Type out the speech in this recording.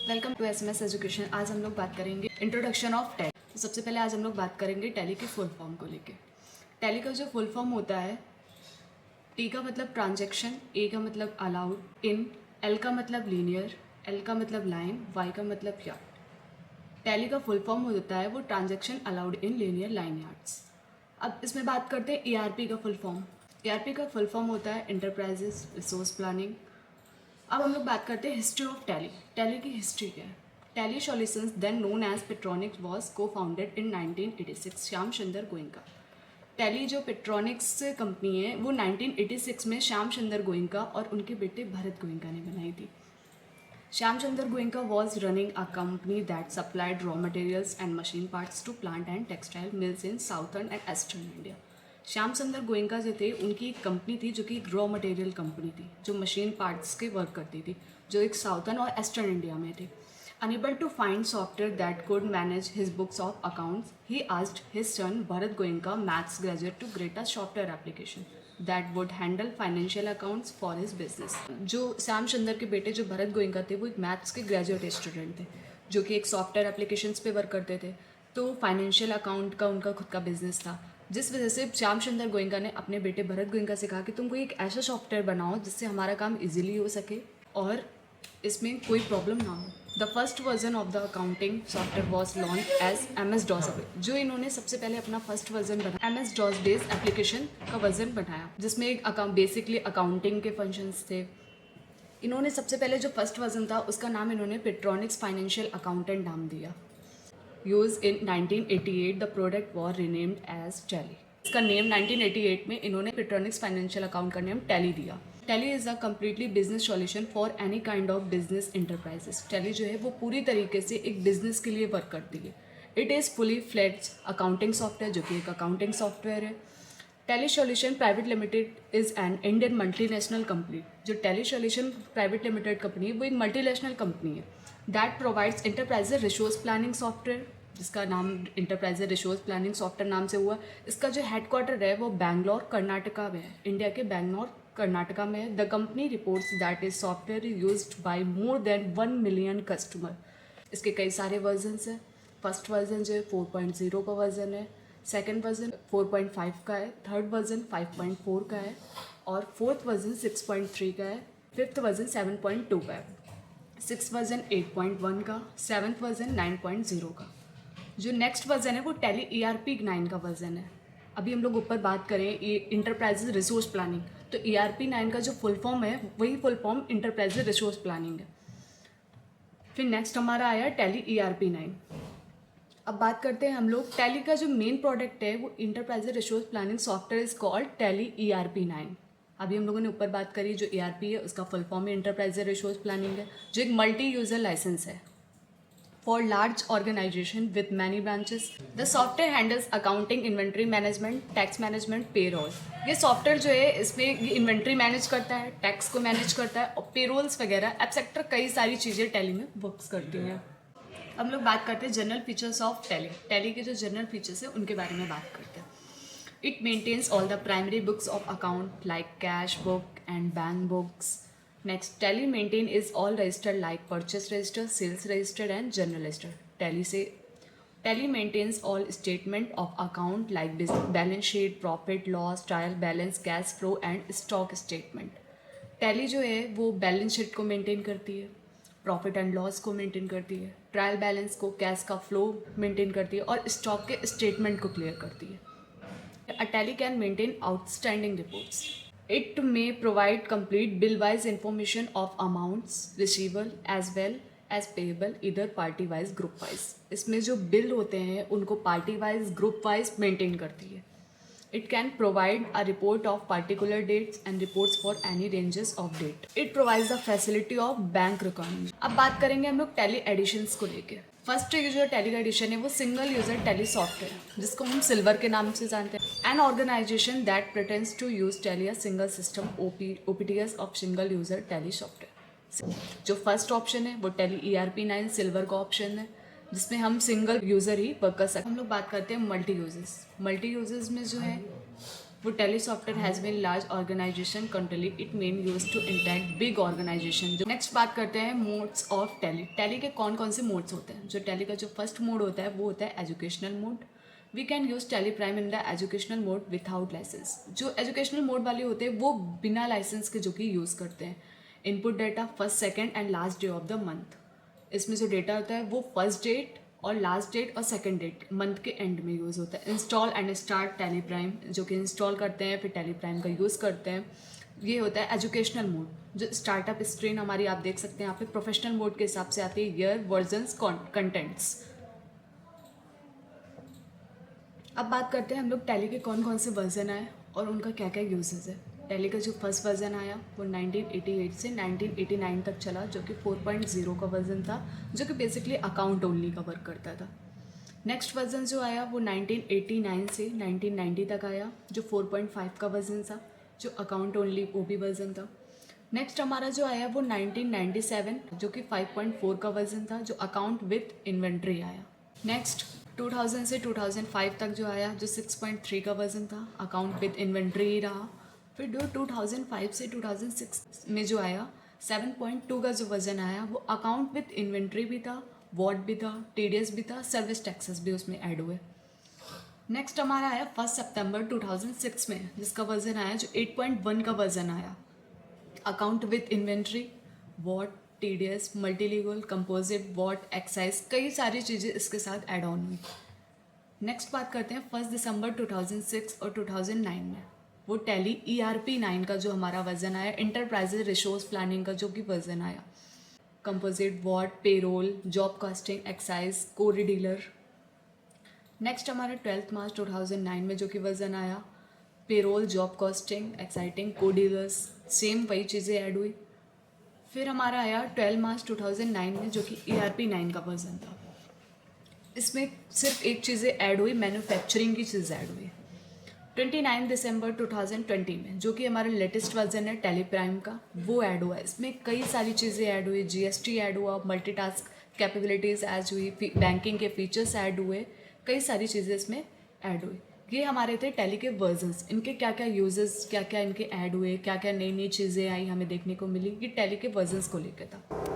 Welcome to SMS education. आज हम लोग बात करेंगे इंट्रोडक्शन ऑफ टैली। तो सबसे पहले आज हम लोग बात करेंगे टैली की फुल फॉर्म को लेके। टैली का जो फुल फॉर्म होता है, टी का मतलब ट्रांजैक्शन, ए का मतलब अलाउड, इन, एल का मतलब लीनियर, एल का मतलब लाइन, वाई का मतलब यार्ड। टैली का फुल फॉर्म होता है वो transaction allowed in linear line yards. अब इसमें बात करते हैं ईआरपी का फुल फॉर्म। ईआरपी का फुल फॉर्म होता है इंटरप्राइजेस रिसोर्स प्लानिंग। अब हम लोग बात करते हैं हिस्ट्री ऑफ टैली। टैली की हिस्ट्री क्या है? Tally solutions then known as Peutronics was co founded in 1986 Shyam Chander Goenka. Tally जो पेट्रॉनिक्स कंपनी है वो 1986 में श्याम चंदर गोयनका और उनके बेटे भरत गोयनका ने बनाई थी। Shyam Chander Goenka was running a company that supplied raw materials and machine parts to plant and textile mills in southern and eastern India. Shyam Chander Goenka जो थे उनकी एक कंपनी थी जो कि एक रॉ मटेरियल कंपनी थी जो मशीन पार्ट्स के वर्क करती थी, जो एक साउथर्न और ईस्टर्न इंडिया में थे। Unable to find software that could manage his books of accounts, he asked his son Bharat Goenka, maths graduate, to create a software application that would handle financial accounts for his business. जो श्याम चंदर के बेटे जो भरत गोयनका थे वो एक maths के graduate student थे जो कि एक सॉफ्टवेयर एप्लीकेशंस पे वर्क करते थे। तो फाइनेंशियल अकाउंट का उनका खुद का बिजनेस था, जिस वजह से श्याम चंदर गोयनका ने अपने बेटे भरत गोयनका से कहा कि तुम कोई एक ऐसा सॉफ्टवेयर बनाओ जिससे हमारा काम इजीली हो सके और इसमें कोई प्रॉब्लम ना हो। The first version of the accounting software was launch as MS-DOS। जो इन्होंने सबसे पहले अपना फर्स्ट वर्जन बनाया MS-DOS बेस्ड एप्लीकेशन का वर्जन बनाया जिसमें एक बेसिकली अकाउंटिंग के फंक्शंस थे। इन्होंने सबसे पहले जो फर्स्ट वर्जन था उसका नाम इन्होंने पेट्रॉनिक्स फाइनेंशियल अकाउंटेंट नाम दिया। Use in 1988 the product were renamed as Tally. इसका नेम 1988 में इन्होंने पेट्रॉनिक्स फाइनेंशियल अकाउंट का नेम टैली दिया। Tally is a completely business solution for any kind of business enterprises. Tally जो है वो पूरी तरीके से एक बिजनेस के लिए वर्क करती है। It is fully fledged accounting software जो कि एक अकाउंटिंग सॉफ्टवेयर है। Tally solution private limited is an Indian multinational company. जो Tally solution private limited company है वो एक मल्टीनेशनल कंपनी है that provides enterprises resource planning software, जिसका नाम इंटरप्राइजेज रिसोर्स प्लानिंग सॉफ्टवेयर नाम से हुआ। इसका जो हेडक्वार्टर है वो बैंगलोर कर्नाटका में है, इंडिया के बैंगलोर कर्नाटका में है। The company reports that is software used by more than 1 million customer. इसके कई सारे वर्जन्स हैं। फर्स्ट वर्जन जो है 4.0 का वर्जन है, सेकेंड वर्जन 4.5 का है, थर्ड वर्जन 5.4 का है और फोर्थ वर्जन 6.3 का है, फिफ्थ वर्जन 7.2 का है, सिक्स वर्जन 8.1 का, सेवन्थ वर्जन 9.0 का। जो नेक्स्ट वर्जन है वो टैली ERP 9 का वर्जन है। अभी हम लोग ऊपर बात करें इंटरप्राइजेज रिसोर्स प्लानिंग, तो ERP 9 का जो फुल फॉर्म है वही full form enterprises resource planning है। फिर नेक्स्ट हमारा आया टैली ERP 9। अब बात करते हैं हम लोग टैली का जो मेन प्रोडक्ट है वो enterprises resource planning software is called tally ERP 9। अभी हम लोगों ने ऊपर बात करी जो ERP है उसका full form enterprises resource planning है, जो एक मल्टी यूजर लाइसेंस है for large organization with many branches. The software handles accounting, inventory management, tax management, payroll. ये सॉफ्टवेयर जो है इसमें ये इन्वेंट्री मैनेज करता है, टैक्स को मैनेज करता है और पेरोल्स वगैरह एटसेट्रा कई सारी चीज़ें टैली में वर्क्स करती हैं। हम लोग बात करते हैं general features of Tally. Tally के जो जनरल फीचर्स हैं उनके बारे में बात करते हैं। It maintains all the primary books of account like cash book and bank books. Next, Tally maintain is all register like purchase register, sales register and general register. Tally maintains all statement of account like balance sheet, profit, loss, trial balance, cash flow and stock statement. Tally जो है वो balance sheet को maintain करती है, profit and loss को maintain करती है, trial balance को, कैश का फ्लो मेंटेन करती है और स्टॉक के स्टेटमेंट को क्लियर करती है। A Tally can maintain outstanding reports. It may provide complete bill-wise information of amounts receivable as well as payable either party-wise, group-wise. इसमें जो बिल होते हैं उनको party-wise, group-wise मेंटेन करती है। It can provide a report of particular dates and reports for any ranges of date. It provides the facility of bank requirement. अब बात करेंगे हम लोग टैली एडिशंस को लेके। फर्स्ट जो टैली का एडिशन है वो सिंगल यूजर टैली सॉफ्टवेयर जिसको हम सिल्वर के नाम से जानते हैं। An organization that pretends to use Tally single system OPTS of single user Tally software. जो फर्स्ट ऑप्शन है वो टैली ERP 9 सिल्वर का ऑप्शन है जिसमें हम सिंगल यूजर ही वर्क कर सकते हैं। हम लोग बात करते हैं मल्टी यूजर्स। मल्टी यूजर्स में जो है वो Tally software has been large organisation control it main use to intact big organisation. जो नेक्स्ट बात करते हैं मोड्स ऑफ टैली। टैली के कौन कौन से मोड्स होते हैं। जो टैली का जो फर्स्ट मोड होता है वो होता है educational mode. We can use Tally prime in the educational mode without license. जो एजुकेशनल मोड वाले होते हैं वो बिना लाइसेंस के जो कि यूज़ करते हैं। Input data first second and last day of the month. इसमें जो डेटा होता है वो फर्स्ट डेट और लास्ट डेट और सेकंड डेट मंथ के एंड में यूज़ होता है। Install and start tally prime, जो कि इंस्टॉल करते हैं फिर टैली प्राइम का यूज़ करते हैं। ये होता है एजुकेशनल मोड। जो स्टार्टअप स्क्रीन हमारी आप देख सकते हैं यहाँ पे प्रोफेशनल मोड के हिसाब से आती है ईयर वर्जन्स कंटेंट्स। अब बात करते हैं हम लोग टैली के कौन कौन से वर्जन आए और उनका क्या क्या यूजेस है। टैली का जो फर्स्ट वर्जन आया वो 1988 से 1989 तक चला, जो कि 4.0 का वर्जन था, जो कि बेसिकली अकाउंट ओनली का वर्क करता था। नेक्स्ट वर्जन जो आया वो 1989 से 1990 तक आया, जो 4.5 का वर्जन था, जो अकाउंट ओनली वो भी वर्जन था। नेक्स्ट हमारा जो आया वो 1997, जो कि 5.4 का वर्जन था, जो अकाउंट विथ इन्वेंट्री आया। नेक्स्ट 2000 से 2005 तक जो आया, जो 6.3 का वर्जन था, अकाउंट विथ इन्वेंट्री ही रहा। फिर जो 2005 से 2006 में जो आया 7.2 का जो वर्जन आया वो अकाउंट विथ इन्वेंट्री भी था, वॉट भी था, टीडीएस भी था, सर्विस टैक्सेस भी उसमें ऐड हुए। नेक्स्ट हमारा आया 1 सितंबर 2006 में, जिसका वर्जन आया जो 8.1 का वर्जन आया, account with inventory, VAT, TDS, multilegal, composite, VAT, excise, कई सारी चीज़ें इसके साथ ऐड ऑन हुई। नेक्स्ट बात करते हैं 1 दिसंबर 2006 और 2009 में, वो टैली ERP 9 का जो हमारा वर्जन आया, इंटरप्राइजेज रिसोर्स प्लानिंग का जो कि वर्जन आया, composite, what, payroll, job costing, excise, code dealer. Next हमारा 12 मार्च 2009 में जो कि वर्जन आया, payroll, job costing, exciting, code dealers, same वही चीज़ें ऐड हुई। फिर हमारा आया 12 मार्च 2009 में, जो कि ERP 9 का वर्जन था। इसमें सिर्फ एक चीज़ें ऐड हुई, मैन्युफैक्चरिंग की चीज़ ऐड हुई। 29 दिसंबर 2020 में, जो कि हमारा लेटेस्ट वर्जन है टैली प्राइम का, वो ऐड हुआ। इसमें कई सारी चीज़ें ऐड हुई, GST ऐड हुआ, मल्टीटास्क कैपेबिलिटीज़ ऐड हुई, बैंकिंग के फीचर्स ऐड हुए, कई सारी चीज़ें इसमें ऐड हुई। ये हमारे थे टैली के वर्जन्स, इनके क्या क्या यूजेस, क्या क्या इनके ऐड हुए, क्या क्या नई नई चीज़ें आई हमें देखने को मिली, ये टैली के वर्जन्स को लेकर था।